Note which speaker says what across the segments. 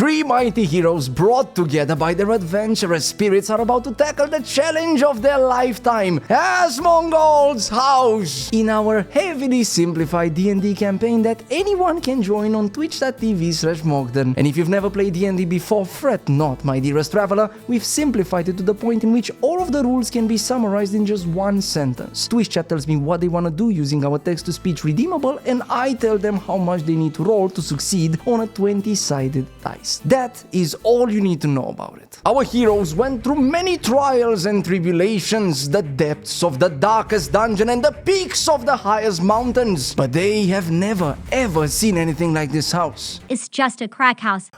Speaker 1: Three mighty heroes brought together by their adventurous spirits are about to tackle the challenge of their lifetime, Asmongold's House, in our heavily simplified D&D campaign that anyone can join on twitch.tv/Mogden. And if you've never played D&D before, fret not, my dearest traveler, we've simplified it to the point in which all of the rules can be summarized in just one sentence. Twitch chat tells me what they want to do using our text-to-speech redeemable, and I tell them how much they need to roll to succeed on a 20-sided dice. That is all you need to know about it. Our heroes went through many trials and tribulations, the depths of the darkest dungeon and the peaks of the highest mountains, but they have never ever seen anything like this house.
Speaker 2: It's just a crack house.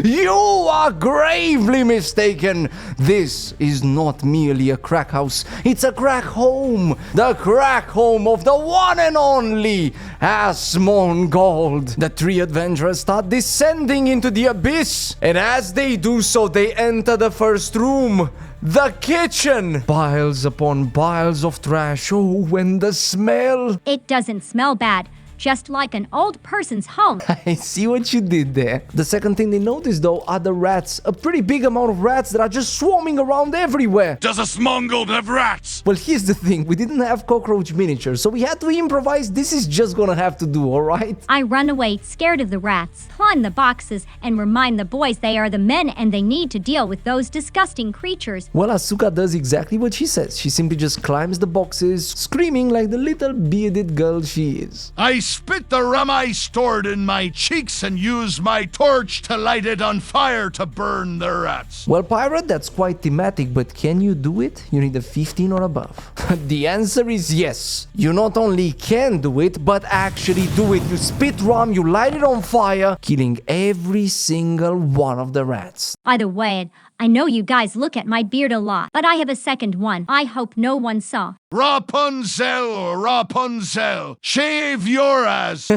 Speaker 1: You are gravely mistaken. This is not merely a crack house, it's a crack home. The crack home of the one and only Asmongold. The three adventurers start descending into the abyss, and as they do so, they enter the first room. The kitchen! Piles upon piles of trash. Oh, and the smell!
Speaker 2: It doesn't smell bad. Just like an old person's home.
Speaker 1: I see what you did there. The second thing they notice, though, are the rats. A pretty big amount of rats that are just swarming around everywhere.
Speaker 3: Does Asmongold have rats?
Speaker 1: Well, here's the thing. We didn't have cockroach miniatures, so we had to improvise. This is just gonna have to do, alright?
Speaker 2: I run away, scared of the rats, climb the boxes, and remind the boys they are the men and they need to deal with those disgusting creatures.
Speaker 1: Well, Asuka does exactly what she says. She simply just climbs the boxes, screaming like the little bearded girl she is.
Speaker 3: I spit the rum I stored in my cheeks and use my torch to light it on fire to burn the rats.
Speaker 1: Well, Pirate, that's quite thematic, but can you do it? You need a 15 or above. The answer is yes. You not only can do it, but actually do it. You spit rum, you light it on fire, killing every single one of the rats.
Speaker 2: By the way, I know you guys look at my beard a lot, but I have a second one. I hope no one saw.
Speaker 3: Rapunzel, Rapunzel, shave your ass.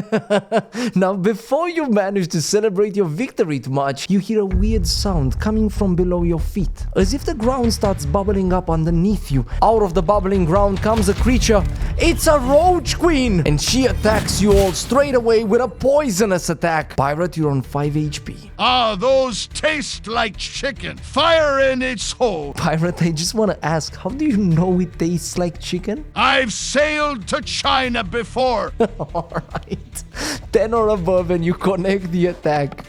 Speaker 1: Now, before you manage to celebrate your victory too much, you hear a weird sound coming from below your feet, as if the ground starts bubbling up underneath you. Out of the bubbling ground comes a creature. It's a roach queen, and she attacks you all straight away with a poisonous attack. Pirate, you're on 5 HP.
Speaker 3: Ah, those taste like chicken. Fire in its hole.
Speaker 1: Pirate, I just want to ask, how do you know it tastes like chicken?
Speaker 3: I've sailed to China before.
Speaker 1: Alright. 10 or above and you connect the attack.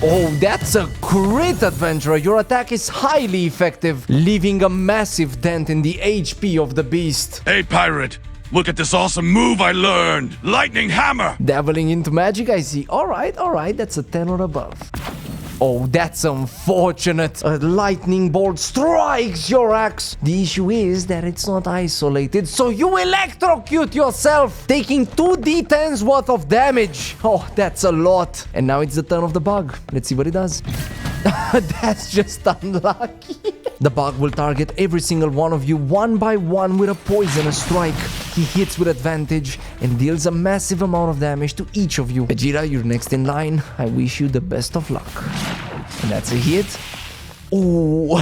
Speaker 1: Oh, that's a crit, adventurer. Your attack is highly effective, leaving a massive dent in the HP of the beast.
Speaker 3: Hey, pirate. Look at this awesome move I learned. Lightning hammer.
Speaker 1: Dabbling into magic, I see. Alright, that's a 10 or above. Oh, that's unfortunate. A lightning bolt strikes your axe. The issue is that it's not isolated, so you electrocute yourself, taking 2d10s worth of damage. Oh, that's a lot. And now it's the turn of the bug. Let's see what it does. That's just unlucky. The bug will target every single one of you one by one with a poisonous strike. He hits with advantage and deals a massive amount of damage to each of you. Vegeta, you're next in line. I wish you the best of luck. And that's a hit. Oh,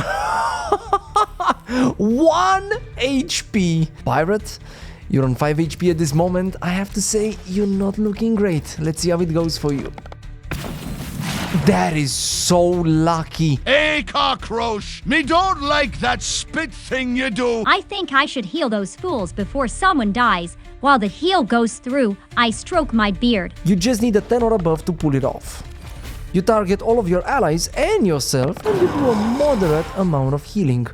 Speaker 1: 1 HP. Pirate, you're on 5 HP at this moment. I have to say, you're not looking great. Let's see how it goes for you. That is so lucky.
Speaker 3: Hey, cockroach! Me don't like that spit thing you do.
Speaker 2: I think I should heal those fools before someone dies. While the heal goes through, I stroke my beard.
Speaker 1: You just need a 10 or above to pull it off. You target all of your allies and yourself, and you do a moderate amount of healing.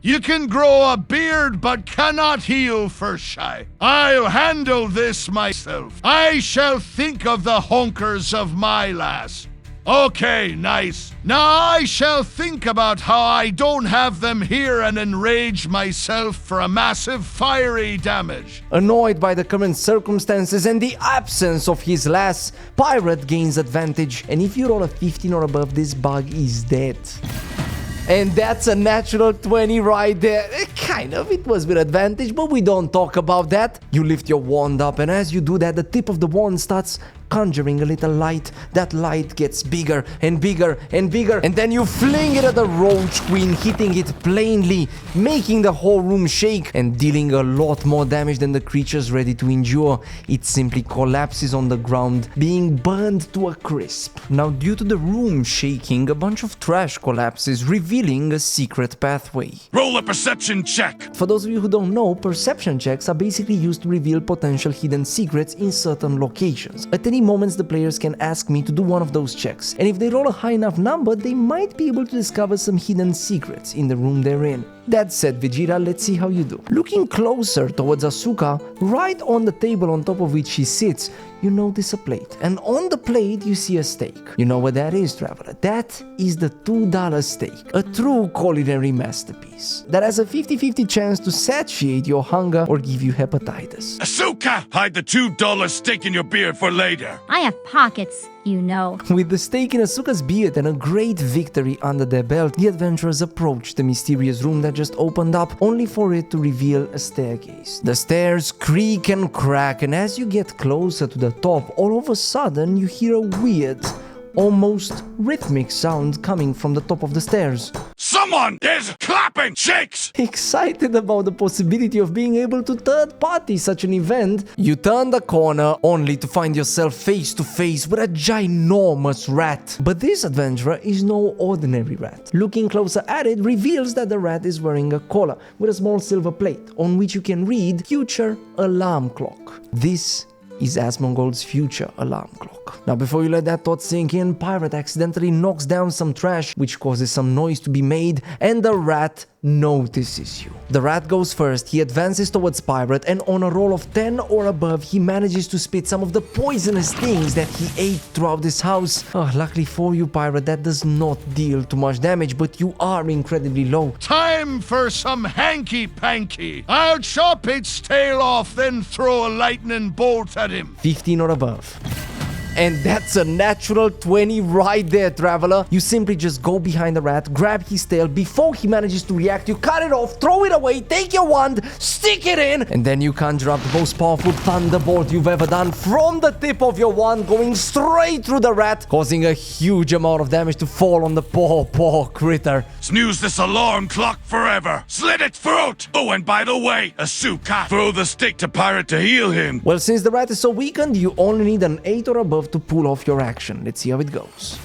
Speaker 3: You can grow a beard but cannot heal for shy. I'll handle this myself. I shall think of the honkers of my lass. Okay, nice. Now I shall think about how I don't have them here and enrage myself for a massive fiery damage.
Speaker 1: Annoyed by the current circumstances and the absence of his lass, Pirate gains advantage, and if you roll a 15 or above, this bug is dead. And that's a natural 20 right there. Kind of, it was with advantage, but we don't talk about that. You lift your wand up, and as you do that, the tip of the wand starts conjuring a little light. That light gets bigger and bigger and bigger, and then you fling it at the roach queen, hitting it plainly, making the whole room shake and dealing a lot more damage than the creature's ready to endure. It simply collapses on the ground, being burned to a crisp. Now, due to the room shaking, a bunch of trash collapses, revealing a secret pathway.
Speaker 3: Roll a perception check.
Speaker 1: For those of you who don't know, perception checks are basically used to reveal potential hidden secrets in certain locations. At any moment, the players can ask me to do one of those checks, and if they roll a high enough number, they might be able to discover some hidden secrets in the room they're in. That said, Vegeta, let's see how you do. Looking closer towards Asuka, right on the table on top of which she sits, you notice a plate. And on the plate, you see a steak. You know what that is, Traveler? That is the $2 steak. A true culinary masterpiece that has a 50-50 chance to satiate your hunger or give you hepatitis.
Speaker 3: Asuka! Hide the $2 steak in your beard for later.
Speaker 2: I have pockets, you know.
Speaker 1: With the steak in Asuka's beard and a great victory under their belt, the adventurers approach the mysterious room that just opened up, only for it to reveal a staircase. The stairs creak and crack, and as you get closer to the top, all of a sudden you hear a weird, almost rhythmic sound coming from the top of the stairs.
Speaker 3: Someone is clapping shakes!
Speaker 1: Excited about the possibility of being able to third-party such an event, you turn the corner only to find yourself face to face with a ginormous rat. But this adventurer is no ordinary rat. Looking closer at it reveals that the rat is wearing a collar with a small silver plate on which you can read Future Alarm Clock. This is Asmongold's future alarm clock. Now, before you let that thought sink in, Pirate accidentally knocks down some trash, which causes some noise to be made, and the rat notices you. The rat goes first, he advances towards Pirate, and on a roll of 10 or above, he manages to spit some of the poisonous things that he ate throughout this house. Luckily for you, Pirate, that does not deal too much damage, but you are incredibly low.
Speaker 3: Time for some hanky-panky. I'll chop its tail off, then throw a lightning bolt at him.
Speaker 1: 15 or above. And that's a natural 20 right there, Traveler. You simply just go behind the rat, grab his tail before he manages to react. You cut it off, throw it away, take your wand, stick it in, and then you conjure up the most powerful thunderbolt you've ever done from the tip of your wand, going straight through the rat, causing a huge amount of damage to fall on the poor critter.
Speaker 3: Snooze this alarm clock forever. Slit its throat. Oh, and by the way, Asuka, throw the stick to Pirate to heal him.
Speaker 1: Well, since the rat is so weakened, you only need an 8 or above to pull off your action. Let's see how it goes.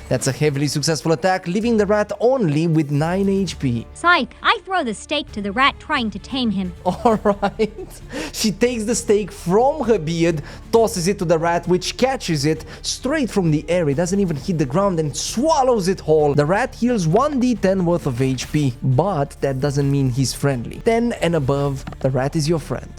Speaker 1: That's a heavily successful attack, leaving the rat only with 9 HP.
Speaker 2: Psych, I throw the steak to the rat trying to tame him.
Speaker 1: Alright. She takes the steak from her beard, tosses it to the rat, which catches it straight from the air. It doesn't even hit the ground and swallows it whole. The rat heals 1d10 worth of HP, but that doesn't mean he's friendly. 10 and above, the rat is your friend.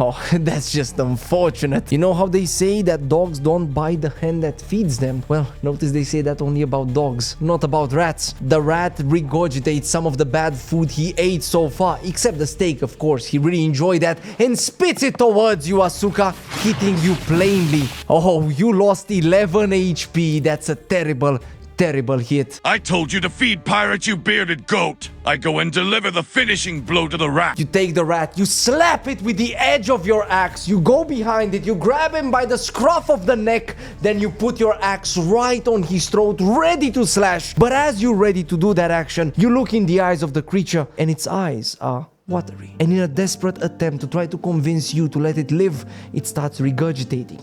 Speaker 1: Oh, that's just unfortunate. You know how they say that dogs don't bite the hand that feeds them? Well, notice they say that only about dogs, not about rats. The rat regurgitates some of the bad food he ate so far, except the steak, of course. He really enjoyed that and spits it towards you, Asuka, hitting you plainly. Oh, you lost 11 HP. That's a terrible hit.
Speaker 3: I told you to feed Pirate, you bearded goat. I go and deliver the finishing blow to the rat.
Speaker 1: You take the rat, you slap it with the edge of your axe, you go behind it, you grab him by the scruff of the neck, then you put your axe right on his throat, ready to slash. But as you're ready to do that action, you look in the eyes of the creature, and its eyes are watery. And in a desperate attempt to try to convince you to let it live, it starts regurgitating.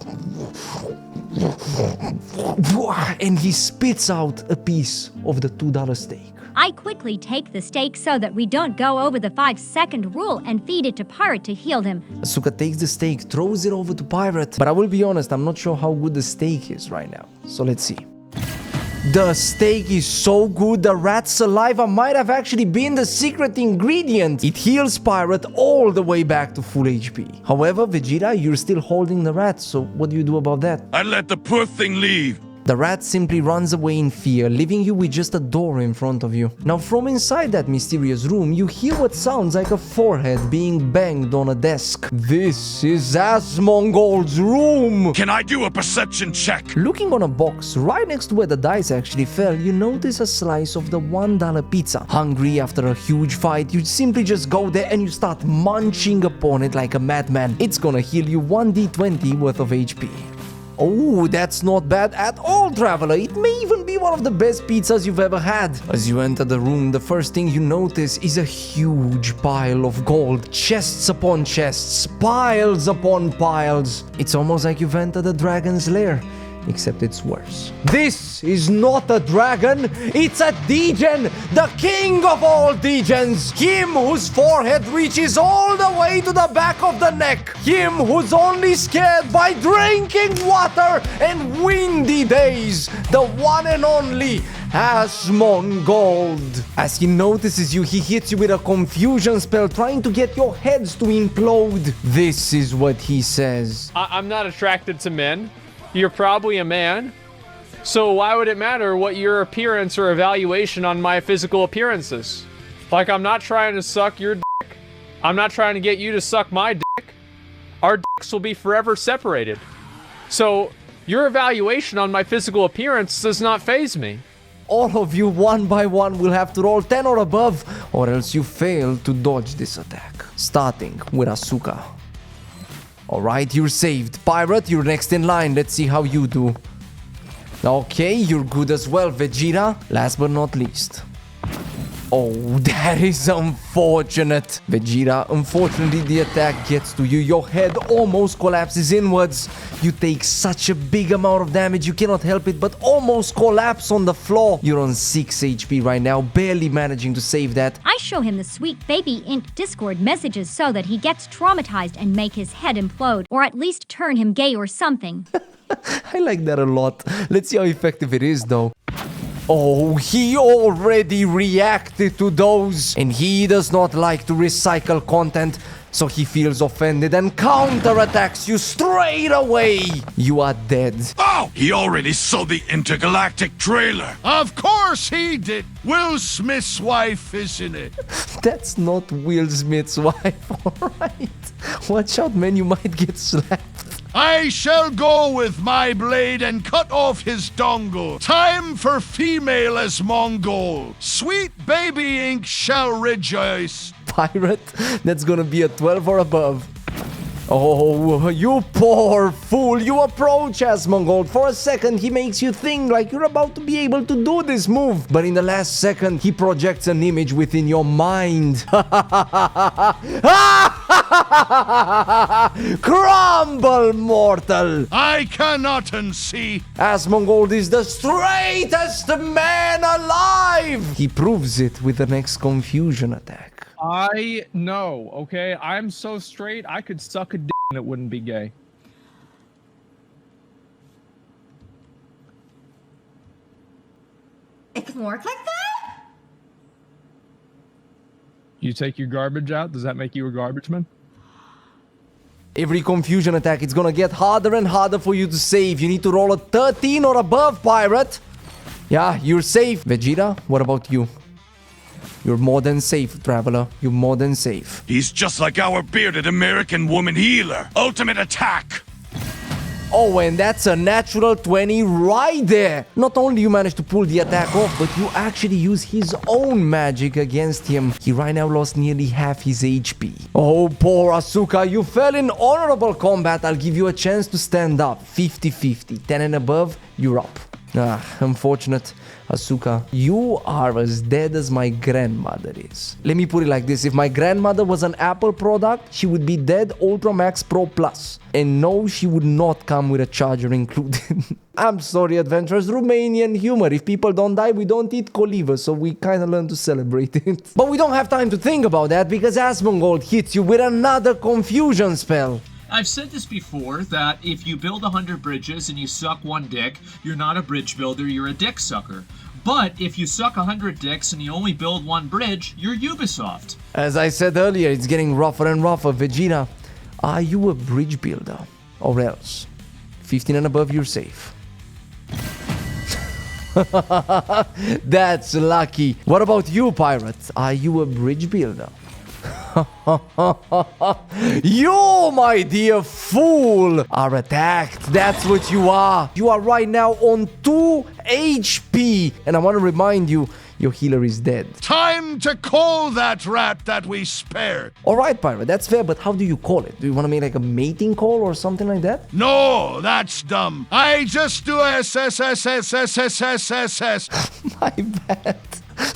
Speaker 1: And he spits out a piece of the $2 steak.
Speaker 2: I quickly take the steak so that we don't go over the 5-second rule and feed it to Pirate to heal him.
Speaker 1: Asuka takes the steak, throws it over to Pirate. But I will be honest, I'm not sure how good the steak is right now. So let's see. The steak is so good, the rat's saliva might have actually been the secret ingredient. It heals Pirate all the way back to full HP. However, Vegeta, you're still holding the rat, so what do you do about that?
Speaker 3: I let the poor thing leave.
Speaker 1: The rat simply runs away in fear, leaving you with just a door in front of you. Now, from inside that mysterious room, you hear what sounds like a forehead being banged on a desk. This is Asmongold's room!
Speaker 3: Can I do a perception check?
Speaker 1: Looking on a box right next to where the dice actually fell, you notice a slice of the $1 pizza. Hungry after a huge fight, you simply just go there and you start munching upon it like a madman. It's gonna heal you 1d20 worth of HP. Oh, that's not bad at all, Traveler. It may even be one of the best pizzas you've ever had. As you enter the room, the first thing you notice is a huge pile of gold. Chests upon chests, piles upon piles. It's almost like you've entered a dragon's lair. Except it's worse. This is not a dragon, it's a degen, the king of all degens. Him whose forehead reaches all the way to the back of the neck. Him who's only scared by drinking water and windy days. The one and only Asmongold. As he notices you, he hits you with a confusion spell, trying to get your heads to implode. This is what he says.
Speaker 4: I'm not attracted to men. You're probably a man. So why would it matter what your appearance or evaluation on my physical appearance is? Like, I'm not trying to suck your dick. I'm not trying to get you to suck my dick. Our dicks will be forever separated. So your evaluation on my physical appearance does not faze me.
Speaker 1: All of you, one by one, will have to roll 10 or above, or else you fail to dodge this attack. Starting with Asuka. Alright, you're saved. Pirate, you're next in line. Let's see how you do. Okay, you're good as well, Vegeta. Last but not least. Oh, that is unfortunate. Vegeta, unfortunately the attack gets to you. Your head almost collapses inwards. You take such a big amount of damage, you cannot help it but almost collapse on the floor. You're on 6 HP right now, barely managing to save that.
Speaker 2: I show him the sweet baby ink Discord messages so that he gets traumatized and make his head implode, or at least turn him gay or something.
Speaker 1: I like that a lot. Let's see how effective it is though. Oh, he already reacted to those, and he does not like to recycle content, so he feels offended and counterattacks you straight away. You are dead.
Speaker 5: Oh, he already saw the intergalactic trailer.
Speaker 3: Of course he did. Will Smith's wife, isn't it?
Speaker 1: That's not Will Smith's wife, alright? Watch out, man, you might get slapped.
Speaker 3: I shall go with my blade and cut off his dongle. Time for female Asmongold. Sweet baby ink shall rejoice.
Speaker 1: Pirate, that's gonna be a 12 or above. Oh, you poor fool. You approach Asmongold. For a second, he makes you think like you're about to be able to do this move. But in the last second, he projects an image within your mind. Crumble, mortal.
Speaker 3: I cannot unsee.
Speaker 1: Asmongold is the straightest man alive. He proves it with the next confusion attack.
Speaker 6: I know, okay? I'm so straight, I could suck a dick and it wouldn't be gay.
Speaker 7: It can work like that?
Speaker 6: You take your garbage out, does that make you a garbage man?
Speaker 1: Every confusion attack, it's gonna get harder and harder for you to save. You need to roll a 13 or above, Pirate. Yeah, you're safe. Vegeta, what about you? You're more than safe, Traveler. You're more than safe.
Speaker 5: He's just like our bearded American woman healer. Ultimate attack.
Speaker 1: Oh, and that's a natural 20 right there. Not only you managed to pull the attack off, but you actually use his own magic against him. He right now lost nearly half his HP. Oh, poor Asuka, you fell in honorable combat. I'll give you a chance to stand up. 50-50. 10 and above, you're up. Ah, unfortunate. Asuka, you are as dead as my grandmother is. Let me put it like this. If my grandmother was an Apple product, she would be dead Ultra Max Pro Plus. And no, she would not come with a charger included. I'm sorry, adventurers. Romanian humor. If people don't die, we don't eat coliva, so we kind of learn to celebrate it. But we don't have time to think about that because Asmongold hits you with another confusion spell.
Speaker 8: I've said this before, that if you build 100 bridges and you suck one dick, you're not a bridge builder, you're a dick sucker. But if you suck 100 dicks and you only build one bridge, you're Ubisoft.
Speaker 1: As I said earlier, it's getting rougher and rougher. Vegeta, are you a bridge builder? Or else? 15 and above, you're safe. That's lucky. What about you, Pirate? Are you a bridge builder? You, my dear fool, are attacked. That's what you are. You are right now on 2 HP. And I want to remind you, your healer is dead.
Speaker 3: Time to call that rat that we spared.
Speaker 1: Alright, Pirate, that's fair, but how do you call it? Do you want to make like a mating call or something like that?
Speaker 3: No, that's dumb. I just do SSSSSSSSS.
Speaker 1: My bad.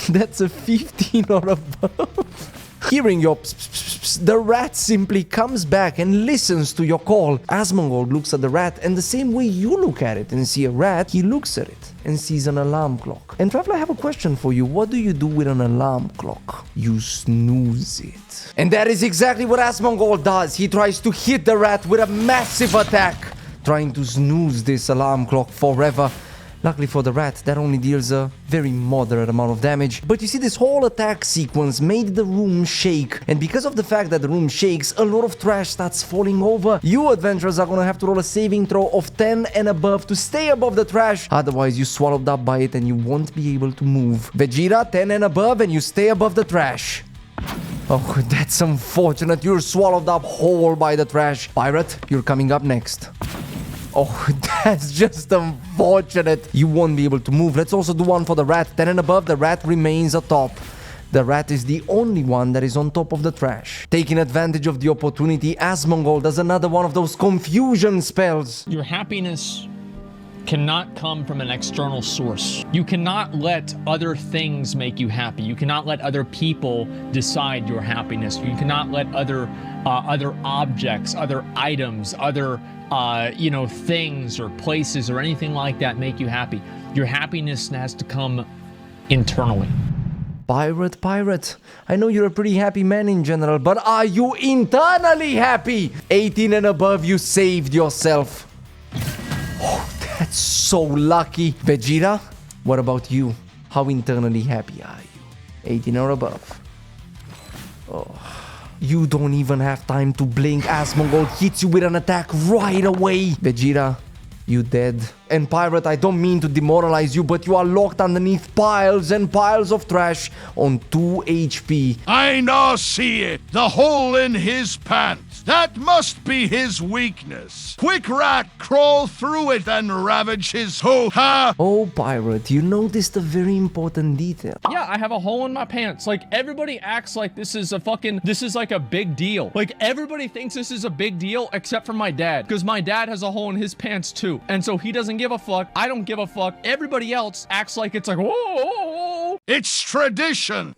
Speaker 1: That's a 15 or above. Hearing your pss, the rat simply comes back and listens to your call. Asmongold looks at the rat, and the same way you look at it and see a rat, he looks at it and sees an alarm clock. And Traveler, I have a question for you. What do you do with an alarm clock? You snooze it. And that is exactly what Asmongold does. He tries to hit the rat with a massive attack, trying to snooze this alarm clock forever. Luckily for the rat, that only deals a very moderate amount of damage. But you see, this whole attack sequence made the room shake. And because of the fact that the room shakes, a lot of trash starts falling over. You adventurers are gonna have to roll a saving throw of 10 and above to stay above the trash. Otherwise, you're swallowed up by it and you won't be able to move. Vegeta, 10 and above, and you stay above the trash. Oh, that's unfortunate. You're swallowed up whole by the trash. Pirate, you're coming up next. Oh, that's just unfortunate. You won't be able to move. Let's also do one for the rat. 10 and above, the rat remains atop. The rat is the only one that is on top of the trash. Taking advantage of the opportunity, Asmongold does another one of those confusion spells.
Speaker 6: Your happiness cannot come from an external source. You cannot let other things make you happy. You cannot let other people decide your happiness. You cannot let other objects, other items, other things or places or anything like that make you happy. Your happiness has to come internally.
Speaker 1: Pirate, I know you're a pretty happy man in general, but are you internally happy? 18 and above, you saved yourself. Oh, that's so lucky. Vegeta, what about you? How internally happy are you? 18 or above. Oh. You don't even have time to blink. Asmongold hits you with an attack right away. Vegeta, you dead. And Pirate, I don't mean to demoralize you, but you are locked underneath piles and piles of trash on 2 HP.
Speaker 3: I now see it. The hole in his pants. That must be his weakness. Quick, rat, crawl through it and ravage his hole. Ha!
Speaker 1: Oh, Pirate, you noticed a very important detail.
Speaker 6: Yeah, I have a hole in my pants. Like, everybody acts like this is like a big deal. Like, everybody thinks this is a big deal except for my dad. Because my dad has a hole in his pants too. And so he doesn't give a fuck. I don't give a fuck. Everybody else acts like it's like, whoa, whoa, whoa.
Speaker 3: It's tradition.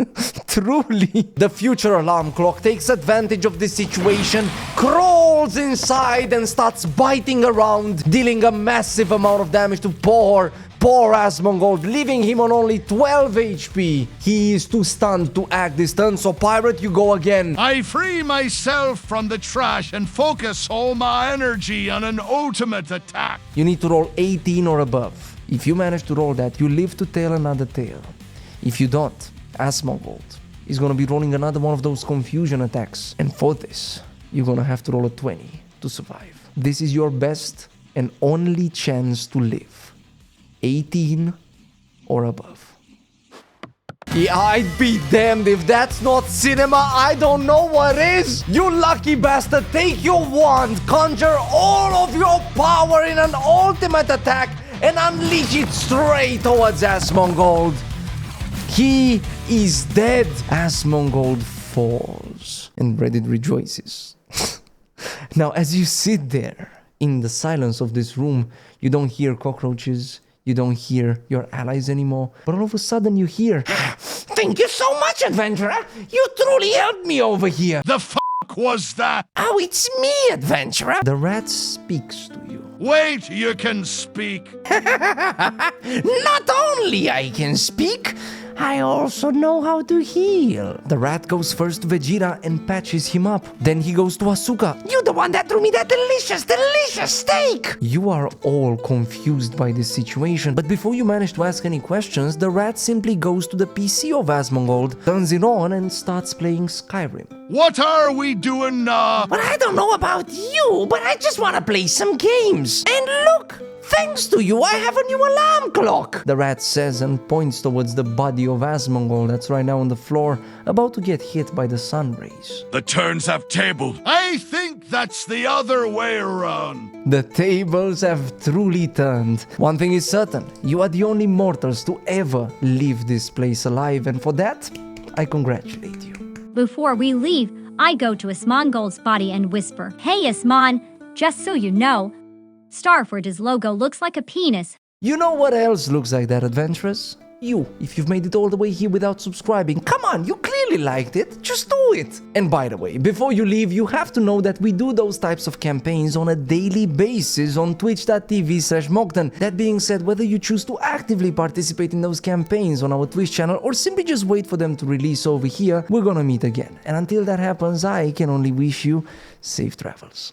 Speaker 1: Truly. The future alarm clock takes advantage of this situation, crawls inside and starts biting around, dealing a massive amount of damage to poor Asmongold, leaving him on only 12 HP. He is too stunned to act this turn, so Pirate, you go again.
Speaker 3: I free myself from the trash and focus all my energy on an ultimate attack.
Speaker 1: You need to roll 18 or above. If you manage to roll that, you live to tell another tale. If you don't, Asmongold is gonna be rolling another one of those confusion attacks. And for this, you're gonna have to roll a 20 to survive. This is your best and only chance to live. 18 or above. Yeah, I'd be damned if that's not cinema. I don't know what is. You lucky bastard, take your wand, conjure all of your power in an ultimate attack and unleash it straight towards Asmongold. He is dead. Asmongold falls and Reddit rejoices. Now, as you sit there in the silence of this room, you don't hear cockroaches. You don't hear your allies anymore, but all of a sudden you hear, "Thank you so much, adventurer! You truly helped me over here!"
Speaker 3: The fuck was that?
Speaker 1: "Oh, it's me, adventurer!" The rat speaks to you.
Speaker 3: Wait, you can speak.
Speaker 1: "Not only I can speak, I also know how to heal." The rat goes first to Vegeta and patches him up. Then he goes to Asuka. "You the one that threw me that delicious steak!" You are all confused by this situation, but before you manage to ask any questions, the rat simply goes to the PC of Asmongold, turns it on and starts playing Skyrim.
Speaker 3: What are we doing now?
Speaker 1: "Well, I don't know about you, but I just want to play some games. And look, Thanks to you, I have a new alarm clock, the rat says and points towards the body of Asmongold that's right now on the floor, about to get hit by the sun rays.
Speaker 5: The turns have tabled.
Speaker 3: I think that's the other way around.
Speaker 1: The tables have truly turned. One thing is certain, you are the only mortals to ever leave this place alive, and for that, I congratulate you.
Speaker 2: Before we leave, I go to Asmongold's body and whisper, "Hey Asmon, just so you know, Starford's logo looks like a penis."
Speaker 1: You know what else looks like that, adventurers? You, if you've made it all the way here without subscribing, come on, you clearly liked it, just do it! And by the way, before you leave, you have to know that we do those types of campaigns on a daily basis on twitch.tv/Mogden. That being said, whether you choose to actively participate in those campaigns on our Twitch channel or simply just wait for them to release over here, we're gonna meet again. And until that happens, I can only wish you safe travels.